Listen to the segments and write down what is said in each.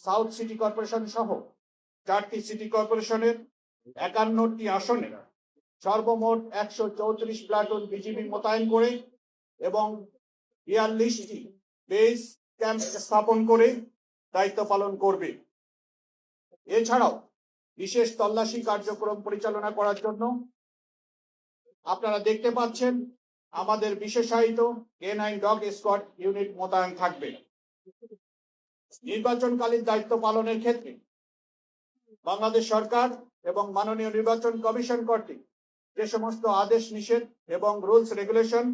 South city corporation সহ 4টি city কর্পোরেশনের 51টি আসনে সর্বমোট 134 প্লাটুন বিজিবি মোতায়েন করে এবং 42টি বেস ক্যাম্প স্থাপন করে দায়িত্ব পালন করবে। এছাড়াও বিশেষ তল্লাশি কার্যক্রম পরিচালনা করার জন্য আপনারা দেখতে পাচ্ছেন আমাদের বিশেষায়িত K9 ডগ স্কোয়াড ইউনিট মোতায়েন থাকবে। নির্বাচনকালীন দায়িত্ব পালনের ক্ষেত্রে বাংলাদেশ সরকার এবং মাননীয় নির্বাচন কমিশন কর্তৃক যে সমস্ত আদেশ নিষেধ এবং রুলস রেগুলেশন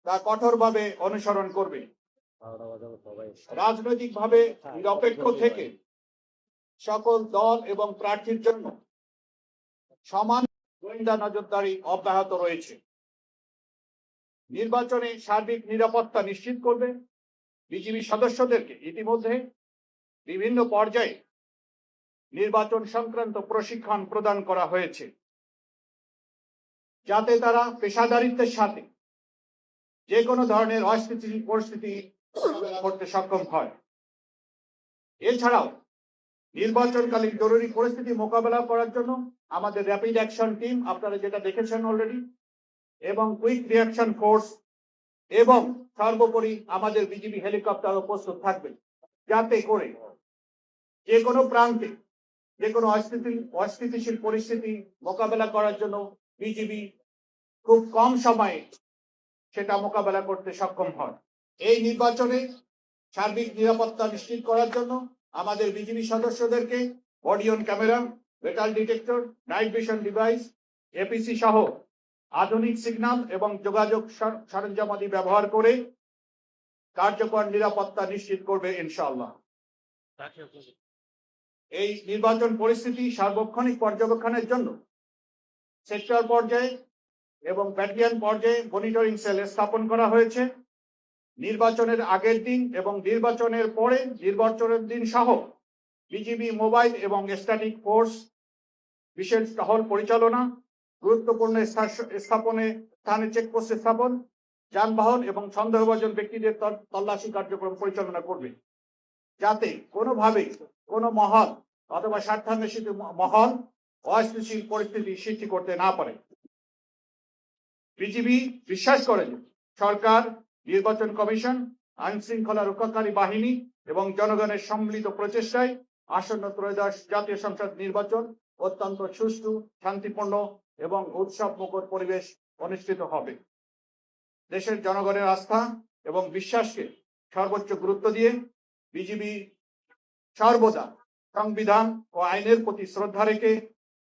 তা কঠোরভাবে অনুসরণ করবে। রাজনৈতিকভাবে নিরপেক্ষ থেকে সকল দল এবং প্রার্থীর জন্য সমান গোয়েন্দা নজরদারি অব্যাহত রয়েছে। নির্বাচনে সার্বিক নিরাপত্তা নিশ্চিত করবে বিজিবি সদস্যদেরকে ইতিমধ্যে বিভিন্ন পর্যায়ে নির্বাচন সংক্রান্ত প্রশিক্ষণ প্রদান করা হয়েছে, যাতে তারা পেশাদারিত্বের সাথে যে কোনো ধরনের অস্থিতিশীল পরিস্থিতি করতে সক্ষম হয়। এছাড়াও নির্বাচনকালীন জরুরি পরিস্থিতি মোকাবেলা করার জন্য আমাদের র্যাপিড অ্যাকশন টিম আপনারা যেটা দেখেছেন অলরেডি এবং কুইক রিঅ্যাকশন ফোর্স এবং সর্বোপরি আমাদের বিজিবি হেলিকপ্টারও প্রস্তুত থাকবে, যাতে করে যে কোনো প্রান্তে যে কোনো অস্থিতিশীল পরিস্থিতি মোকাবেলা করার জন্য বিজিবি খুব কম সময়ে সেটা মোকাবেলা করতে সক্ষম হয়। এই নির্বাচনে সার্বিক নিরাপত্তা নিশ্চিত করার জন্য আমাদের বিজিবি সদস্যদেরকে body on camera, metal detector, night vision device, APC সহ আধুনিক সিগন্যাল এবং যোগাযোগ সরঞ্জামাদি ব্যবহার করে কার্যকর নিরাপত্তা নিশ্চিত করবে ইনশাআল্লাহ। এই নির্বাচন পরিস্থিতি সার্বক্ষণিক পর্যবেক্ষণের জন্য সেক্টর পর্যায়ে এবং ব্যাটালিয়ন পর্যায়ে মনিটরিং সেল স্থাপন করা হয়েছে। নির্বাচনের আগের দিন এবং নির্বাচনের পরে নির্বাচনের দিন সহ বিজিবি মোবাইল এবং স্ট্যাটিক ফোর্স বিশেষ টহল পরিচালনা, গুরুত্বপূর্ণ স্থানে চেকপোস্ট স্থাপন, যানবাহন এবং সন্দেহভাজন ব্যক্তিদের তল্লাশি কার্যক্রম পরিচালনা করবে, যাতে কোনোভাবে কোনো মহল অথবা স্বার্থান্বেষিত মহল অস্থিতিশীল পরিস্থিতি সৃষ্টি করতে না পারে। বিজিবি বিশ্বাস করে যে সরকার, নির্বাচন কমিশন, আইন শৃঙ্খলা রক্ষাকারী বাহিনী এবং জনগণের সম্মিলিত প্রচেষ্টায় আসন্ন ত্রয়োদশ জাতীয় সংসদ নির্বাচন অত্যন্ত সুষ্ঠু, শান্তিপূর্ণ এবং উৎসব মুখর পরিবেশ অনুষ্ঠিত হবে। দেশের জনগণের আস্থা এবং বিশ্বাসকে সর্বোচ্চ গুরুত্ব দিয়ে বিজিবি সর্বদা সংবিধান ও আইনের প্রতি শ্রদ্ধা রেখে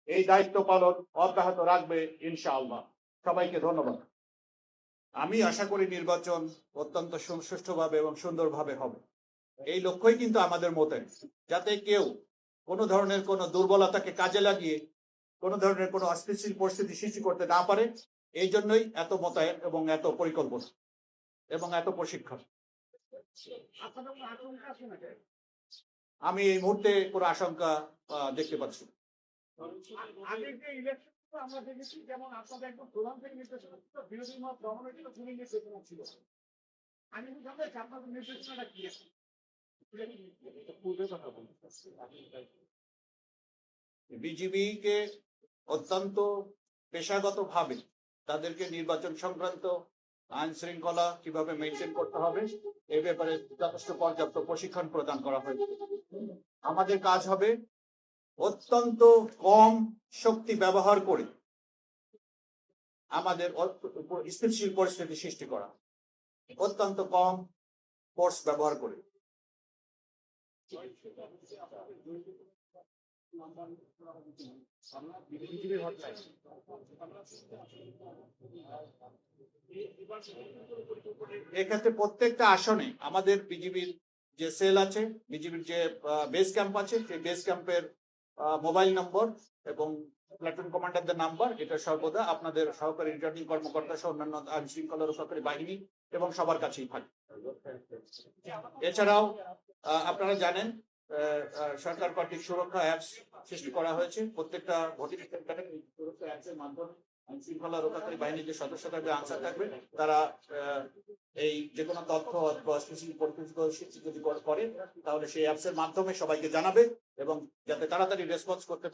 এই দায়িত্ব পালন অব্যাহত রাখবে ইনশাআল্লাহ। সবাইকে ধন্যবাদ। আমি আশা করি নির্বাচন অত্যন্ত সুষ্ঠুভাবে এবং সুন্দরভাবে হবে। এই লক্ষ্যই কিন্তু আমাদের মতে, যাতে কেউ কোনো ধরনের কোনো দুর্বলতাকে কাজে লাগিয়ে কোনো ধরনের কোনো অস্থিতিশীল পরিস্থিতি সৃষ্টি করতে না পারে। এই জন্যই এত মোতায়েন এবং এত পরিকল্পনা এবং এত প্রশিক্ষণ। আমি এই মুহূর্তে কোনো আশঙ্কা দেখতে পাচ্ছি। আমরা দেখেছি যেমন আপনাদের একদম প্রধান থেকে নির্দেশনা ছিল, বিরোধী মত দমনের জন্য খুবই নির্দেশনা ছিল। আমি জানতে চাই আপনাদের নির্দেশনাটা কি আছে? বিজিবি কে অত্যন্ত পেশাগতভাবে তাদেরকে নির্বাচন সংক্রান্ত আইন শৃঙ্খলা কিভাবে মেনটেন করতে হবে এই ব্যাপারে যথেষ্ট পর্যাপ্ত প্রশিক্ষণ প্রদান করা হয়েছে। আমাদের কাজ হবে অত্যন্ত কম শক্তি ব্যবহার করে আমাদের স্থিতিশীল পরিস্থিতি সৃষ্টি করা, অত্যন্ত কম ফোর্স ব্যবহার করে। এক্ষেত্রে প্রত্যেকটা আসনে আমাদের বিজিবির যে সেল আছে, বিজিবির যে বেস ক্যাম্প আছে, সেই বেস ক্যাম্পের মোবাইল নম্বর এবং প্লাটুন কমান্ডারদের নাম্বার এটা সর্বদা আপনাদের সহকারী রিটার্নিং কর্মকর্তা সহ অন্যান্য আইন শৃঙ্খলা রক্ষাকারী বাহিনী এবং সবার কাছেই থাকে। এছাড়াও আপনারা জানেন সরকার কর্তৃক সুরক্ষা অ্যাপস সৃষ্টি করা হয়েছে। প্রত্যেকটা ভোটিং সেন্টারে সুরক্ষা অ্যাপসের মাধ্যমে আইন শৃঙ্খলা রক্ষাকারী বাহিনীর যে সদস্য থাকবে, আনসার থাকবে, তারা এই যে কোনো তথ্য অথবা স্পেসিফিক পরিস্থিতি যদি করে তাহলে সেই অ্যাপস এর মাধ্যমে সবাইকে জানাবে এবং যাতে তাড়াতাড়ি রেসপন্স করতে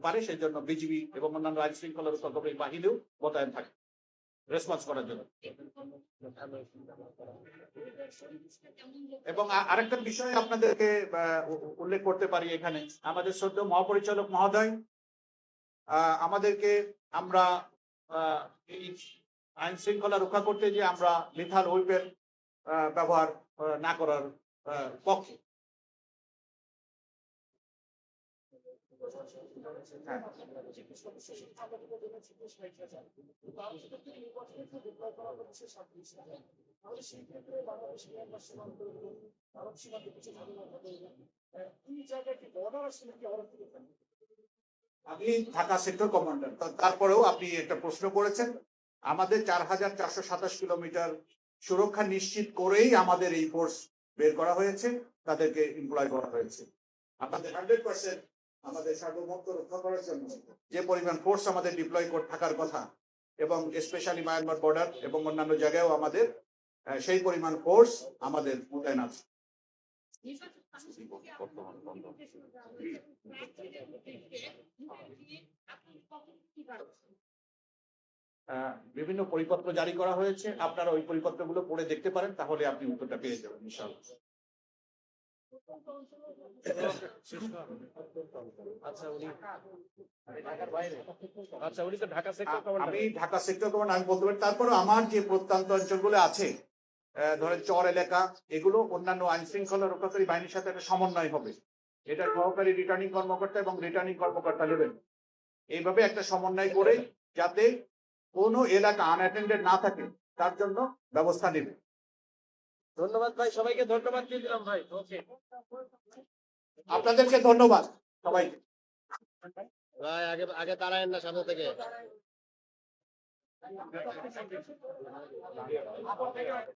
পারে সেই জন্য বিজিবি এবং অন্যান্য আইন শৃঙ্খলা রক্ষাকারী বাহিনীও মোতায়েন থাকে রেসপন্স করার জন্য। এবং আরেকটা বিষয় আপনাদেরকে উল্লেখ করতে পারি, এখানে আমাদের শ্রদ্ধেয় মহাপরিচালক মহোদয় আমাদেরকে আমরা এই আইন শৃঙ্খলা রক্ষা করতে যে আমরা লিথাল ওয়েপেন ব্যবহার না করার পক্ষে। আপনি ঢাকা সেক্টর কমান্ডার, তারপরেও আপনি একটা প্রশ্ন করেছেন। আমাদের 4427 কিলোমিটার সুরক্ষা নিশ্চিত করেই আমাদের এই ফোর্স বের করা হয়েছে, তাদেরকে এমপ্লয় করা হয়েছে। আপনাদের 100% আমাদের সার্বভৌমত্ব রক্ষা করার জন্য যে পরিমাণ ফোর্স আমাদের ডিপ্লয় থাকার কথা, এবং স্পেশালি মায়ানমার বর্ডার এবং অন্যান্য জায়গায়ও আমাদের সেই পরিমাণ ফোর্স আমাদের মোতায়েন আছে। বিভিন্ন পরিপত্র জারি করা হয়েছে, আপনারা ওই পরিপত্রগুলো পড়ে দেখতে পারেন, তাহলে আপনি উত্তরটা পেয়ে যাবেন ইনশাআল্লাহ। আমি ঢাকা সেক্টর কমান্ড আমি বলতে পারি। তারপরে আমার যে প্রত্যন্ত অঞ্চলগুলো আছে, ধরেন চর এলাকা, এগুলো অন্যান্য আইন শৃঙ্খলা রক্ষাকারী বাহিনীর সাথে একটা সমন্বয় হবে। এটা সহকারী রিটার্নিং কর্মকর্তা এবং রিটার্নিং কর্মকর্তা নেবেন, এইভাবে একটা সমন্বয় করে যাতে কোনো এলাকা আনঅ্যাটেন্ডেড না থাকে তার জন্য ব্যবস্থা নেবে। ধন্যবাদ ভাই, সবাইকে ধন্যবাদ দিয়ে দিলাম ভাই। ওকে, আপনাদেরকে ধন্যবাদ সবাইকে। ভাই আগে তাড়ায়েন না সামনে থেকে।